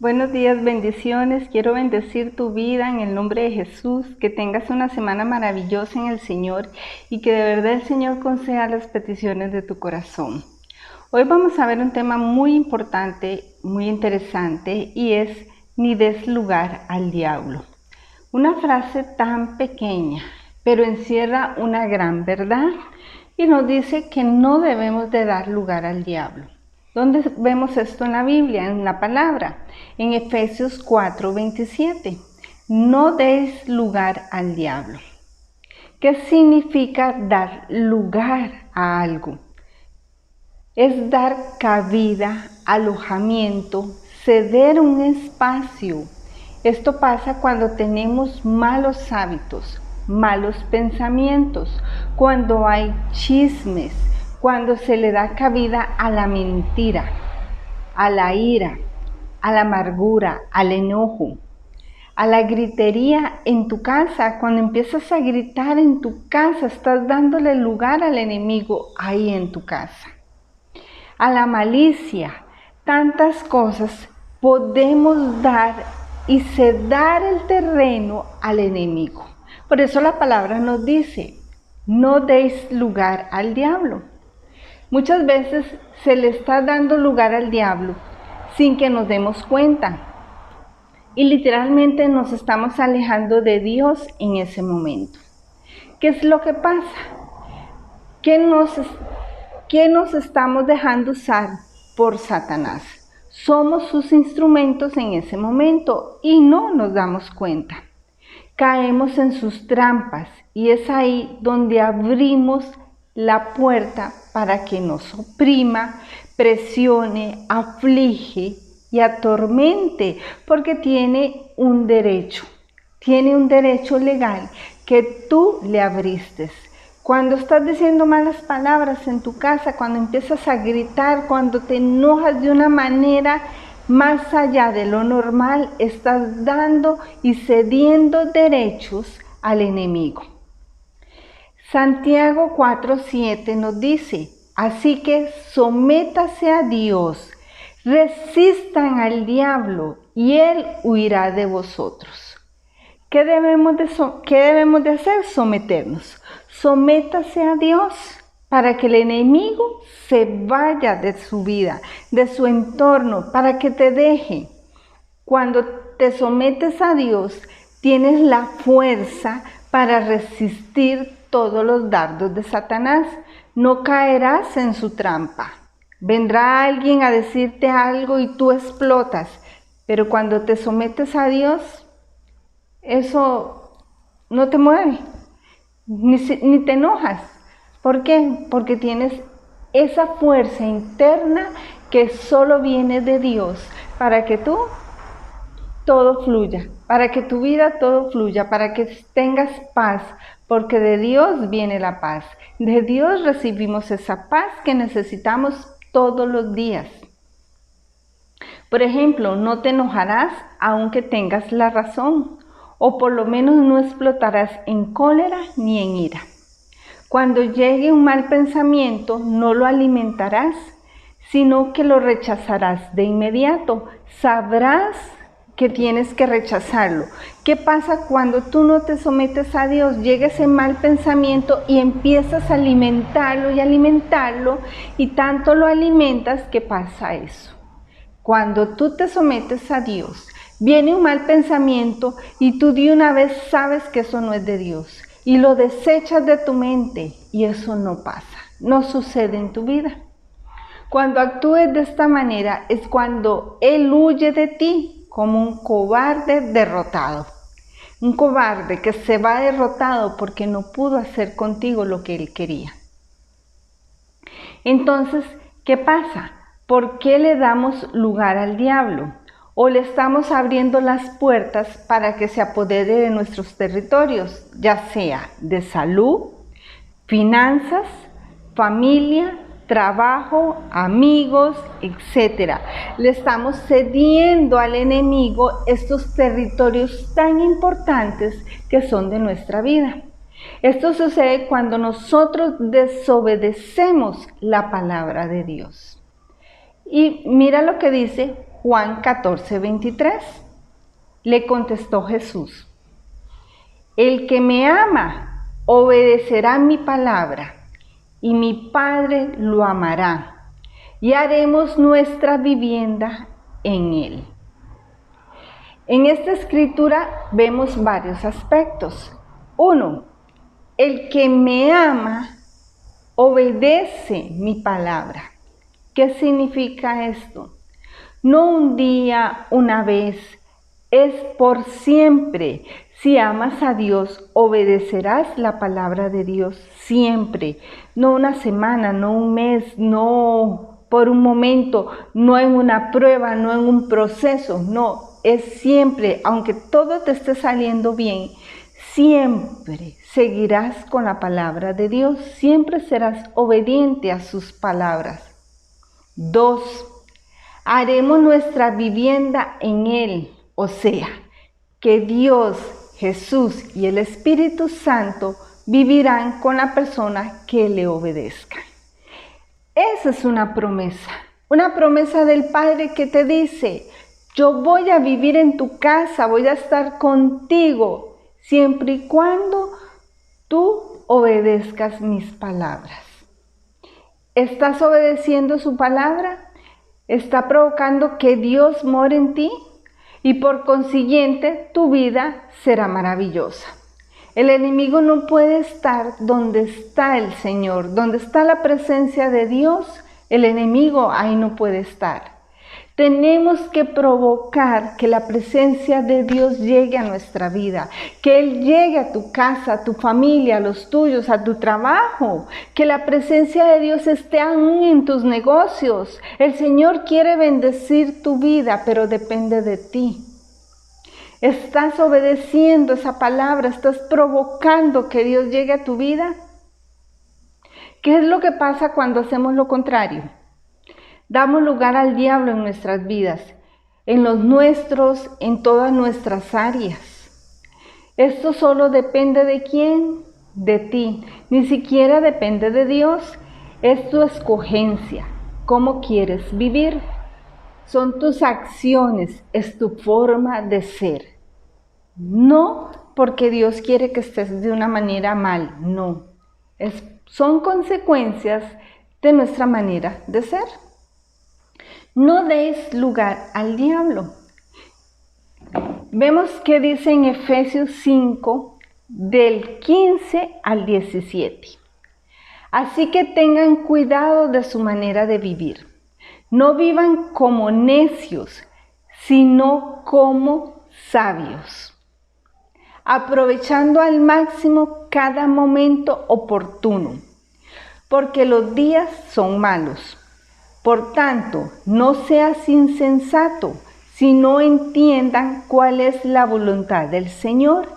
Buenos días, bendiciones. Quiero bendecir tu vida en el nombre de Jesús, que tengas una semana maravillosa en el Señor y que de verdad el Señor conceda las peticiones de tu corazón. Hoy vamos a ver un tema muy importante, muy interesante y es ni des lugar al diablo. Una frase tan pequeña, pero encierra una gran verdad y nos dice que no debemos de dar lugar al diablo. ¿Dónde vemos esto en la Biblia, en la palabra? En Efesios 4:27. No deis lugar al diablo. ¿Qué significa dar lugar a algo? Es dar cabida, alojamiento, ceder un espacio. Esto pasa cuando tenemos malos hábitos, malos pensamientos, cuando hay chismes, cuando se le da cabida a la mentira, a la ira, a la amargura, al enojo, a la gritería en tu casa. Cuando empiezas a gritar en tu casa, estás dándole lugar al enemigo ahí en tu casa. A la malicia, tantas cosas podemos dar y ceder el terreno al enemigo. Por eso la palabra nos dice, no deis lugar al diablo. Muchas veces se le está dando lugar al diablo sin que nos demos cuenta. Y literalmente nos estamos alejando de Dios en ese momento. ¿Qué es lo que pasa? ¿Qué nos estamos dejando usar por Satanás? Somos sus instrumentos en ese momento y no nos damos cuenta. Caemos en sus trampas y es ahí donde abrimos la puerta para que nos oprima, presione, aflige y atormente, porque tiene un derecho legal que tú le abriste. Cuando estás diciendo malas palabras en tu casa, cuando empiezas a gritar, cuando te enojas de una manera más allá de lo normal, estás dando y cediendo derechos al enemigo. Santiago 4:7 nos dice, así que sométase a Dios, resistan al diablo y él huirá de vosotros. ¿Qué debemos de hacer? Someternos. Sométase a Dios para que el enemigo se vaya de su vida, de su entorno, para que te deje. Cuando te sometes a Dios, tienes la fuerza para resistir todos los dardos de Satanás. No caerás en su trampa. Vendrá alguien a decirte algo y tú explotas, pero cuando te sometes a Dios, eso no te mueve, ni te enojas. ¿Por qué? Porque tienes esa fuerza interna que solo viene de Dios para que todo fluya, para que tu vida todo fluya, para que tengas paz, porque de Dios viene la paz. De Dios recibimos esa paz que necesitamos todos los días. Por ejemplo, no te enojarás aunque tengas la razón, o por lo menos no explotarás en cólera ni en ira. Cuando llegue un mal pensamiento, no lo alimentarás, sino que lo rechazarás de inmediato. Sabrás que tienes que rechazarlo. ¿Qué pasa cuando tú no te sometes a Dios? Llega ese mal pensamiento y empiezas a alimentarlo y tanto lo alimentas que pasa eso. Cuando tú te sometes a Dios, viene un mal pensamiento y tú de una vez sabes que eso no es de Dios y lo desechas de tu mente y eso no pasa, no sucede en tu vida. Cuando actúes de esta manera es cuando Él huye de ti como un cobarde derrotado. Un cobarde que se va derrotado porque no pudo hacer contigo lo que Él quería. Entonces, ¿qué pasa? ¿Por qué le damos lugar al diablo? ¿O le estamos abriendo las puertas para que se apodere de nuestros territorios, ya sea de salud, finanzas, familia, trabajo, amigos, etc.? Le estamos cediendo al enemigo estos territorios tan importantes que son de nuestra vida. Esto sucede cuando nosotros desobedecemos la palabra de Dios. Y mira lo que dice Juan 14:23. Le contestó Jesús: el que me ama obedecerá mi palabra, y mi Padre lo amará, y haremos nuestra vivienda en él. En esta escritura vemos varios aspectos. 1. El que me ama obedece mi palabra. ¿Qué significa esto? No un día, una vez, es por siempre. Si amas a Dios, obedecerás la palabra de Dios siempre. No una semana, no un mes, no por un momento, no en una prueba, no en un proceso, no, es siempre, aunque todo te esté saliendo bien, siempre seguirás con la palabra de Dios, siempre serás obediente a sus palabras. 2. Haremos nuestra vivienda en Él, o sea, que Dios, Jesús y el Espíritu Santo vivirán con la persona que le obedezca. Esa es una promesa del Padre que te dice: yo voy a vivir en tu casa, voy a estar contigo, siempre y cuando tú obedezcas mis palabras. ¿Estás obedeciendo su palabra? ¿Está provocando que Dios more en ti? Y por consiguiente, tu vida será maravillosa. El enemigo no puede estar donde está el Señor, donde está la presencia de Dios. El enemigo ahí no puede estar. Tenemos que provocar que la presencia de Dios llegue a nuestra vida, que Él llegue a tu casa, a tu familia, a los tuyos, a tu trabajo, que la presencia de Dios esté aún en tus negocios. El Señor quiere bendecir tu vida, pero depende de ti. ¿Estás obedeciendo esa palabra? ¿Estás provocando que Dios llegue a tu vida? ¿Qué es lo que pasa cuando hacemos lo contrario? Damos lugar al diablo en nuestras vidas, en los nuestros, en todas nuestras áreas. Esto solo depende de quién, de ti. Ni siquiera depende de Dios. Es tu escogencia. ¿Cómo quieres vivir? Son tus acciones, es tu forma de ser. No porque Dios quiere que estés de una manera mal, no. Son consecuencias de nuestra manera de ser. No des lugar al diablo. Vemos que dice en Efesios 5, del 15 al 17. Así que tengan cuidado de su manera de vivir. No vivan como necios, sino como sabios, aprovechando al máximo cada momento oportuno, porque los días son malos. Por tanto, no seas insensato, sino entiendan cuál es la voluntad del Señor.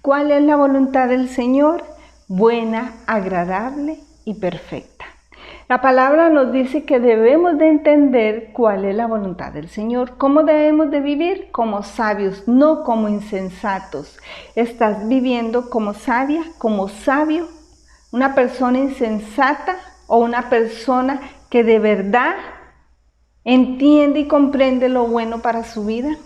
¿Cuál es la voluntad del Señor? Buena, agradable y perfecta. La palabra nos dice que debemos de entender cuál es la voluntad del Señor. ¿Cómo debemos de vivir? Como sabios, no como insensatos. ¿Estás viviendo como sabia, como sabio? ¿Una persona insensata o una persona que de verdad entiende y comprende lo bueno para su vida?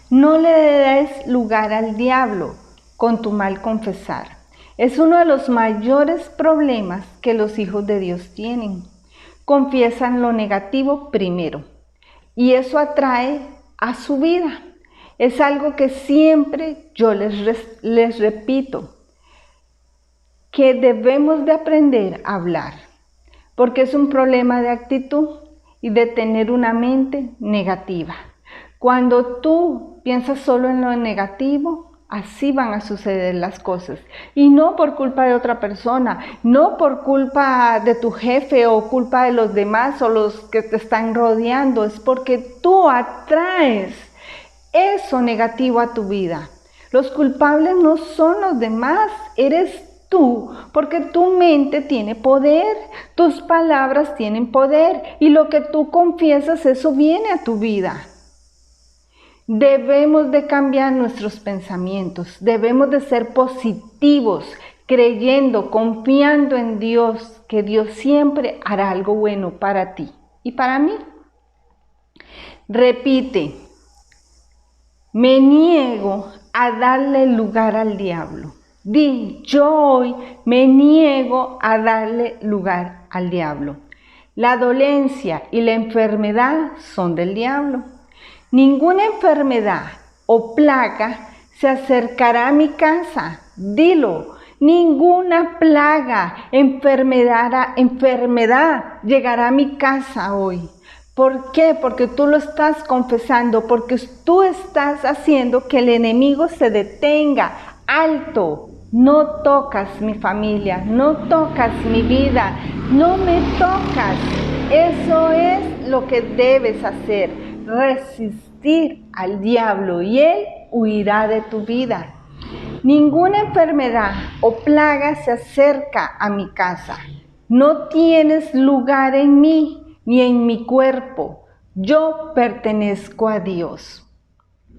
No le des lugar al diablo con tu mal confesar. Es uno de los mayores problemas que los hijos de Dios tienen. Confiesan lo negativo primero y eso atrae a su vida. Es algo que siempre yo les repito, que debemos de aprender a hablar, porque es un problema de actitud y de tener una mente negativa. Cuando tú piensas solo en lo negativo, así van a suceder las cosas. Y no por culpa de otra persona, no por culpa de tu jefe o culpa de los demás o los que te están rodeando. Es porque tú atraes eso negativo a tu vida. Los culpables no son los demás, eres tú, porque tu mente tiene poder, tus palabras tienen poder y lo que tú confiesas, eso viene a tu vida. Debemos de cambiar nuestros pensamientos, debemos de ser positivos, creyendo, confiando en Dios, que Dios siempre hará algo bueno para ti y para mí. Repite, me niego a darle lugar al diablo. Di, yo hoy me niego a darle lugar al diablo. La dolencia y la enfermedad son del diablo. Ninguna enfermedad o plaga se acercará a mi casa. Dilo, ninguna plaga, enfermedad llegará a mi casa hoy. ¿Por qué? Porque tú lo estás confesando, porque tú estás haciendo que el enemigo se detenga. Alto, no tocas mi familia, no tocas mi vida, no me tocas. Eso es lo que debes hacer, resistir al diablo y él huirá de tu vida. Ninguna enfermedad o plaga se acerca a mi casa. No tienes lugar en mí ni en mi cuerpo. Yo pertenezco a Dios.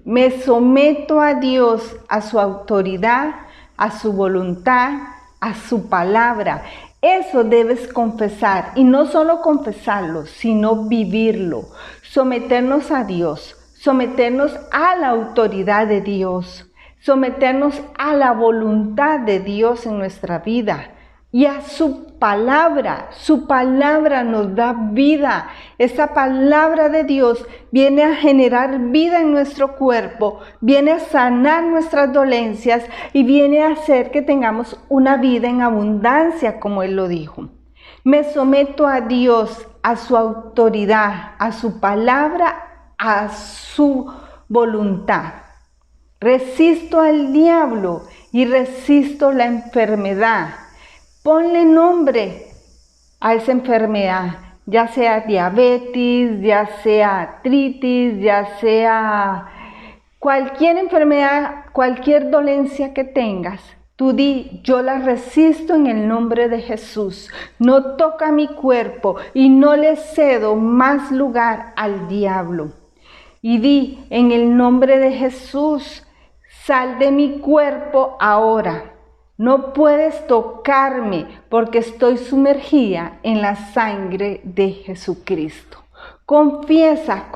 Me someto a Dios, a su autoridad, a su voluntad, a su palabra. Eso debes confesar, y no solo confesarlo, sino vivirlo. Someternos a Dios, someternos a la autoridad de Dios, someternos a la voluntad de Dios en nuestra vida y a su palabra. Su palabra nos da vida. Esa palabra de Dios viene a generar vida en nuestro cuerpo, viene a sanar nuestras dolencias y viene a hacer que tengamos una vida en abundancia, como Él lo dijo. Me someto a Dios, a su autoridad, a su palabra, a su voluntad. Resisto al diablo y resisto la enfermedad. Ponle nombre a esa enfermedad, ya sea diabetes, ya sea artritis, ya sea cualquier enfermedad, cualquier dolencia que tengas. Tú di, yo la resisto en el nombre de Jesús. No toca mi cuerpo y no le cedo más lugar al diablo. Y di, en el nombre de Jesús, sal de mi cuerpo ahora. No puedes tocarme porque estoy sumergida en la sangre de Jesucristo. Confiesa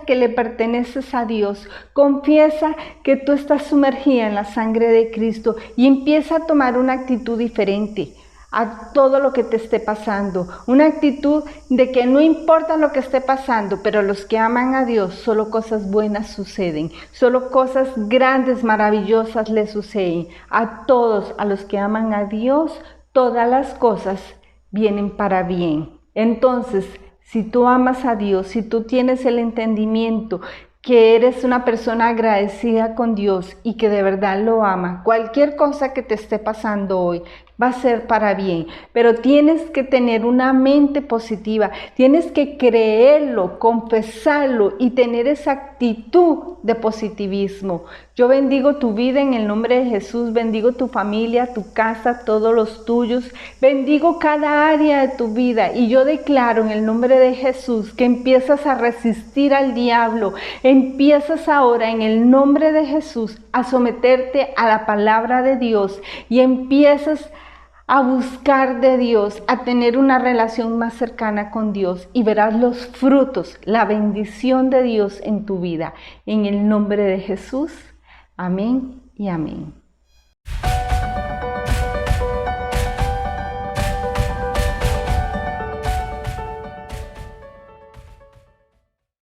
que le perteneces a Dios. Confiesa que tú estás sumergida en la sangre de Cristo y empieza a tomar una actitud diferente a todo lo que te esté pasando. Una actitud de que no importa lo que esté pasando, pero los que aman a Dios, solo cosas buenas suceden. Solo cosas grandes, maravillosas le suceden. A todos, a los que aman a Dios, todas las cosas vienen para bien. Entonces, si tú amas a Dios, si tú tienes el entendimiento que eres una persona agradecida con Dios y que de verdad lo ama, cualquier cosa que te esté pasando hoy va a ser para bien, pero tienes que tener una mente positiva, tienes que creerlo, confesarlo y tener esa actitud de positivismo. Yo bendigo tu vida en el nombre de Jesús, bendigo tu familia, tu casa, todos los tuyos, bendigo cada área de tu vida y yo declaro en el nombre de Jesús que empiezas a resistir al diablo, empiezas ahora en el nombre de Jesús a someterte a la palabra de Dios y empiezas a buscar de Dios, a tener una relación más cercana con Dios y verás los frutos, la bendición de Dios en tu vida. En el nombre de Jesús, amén y amén.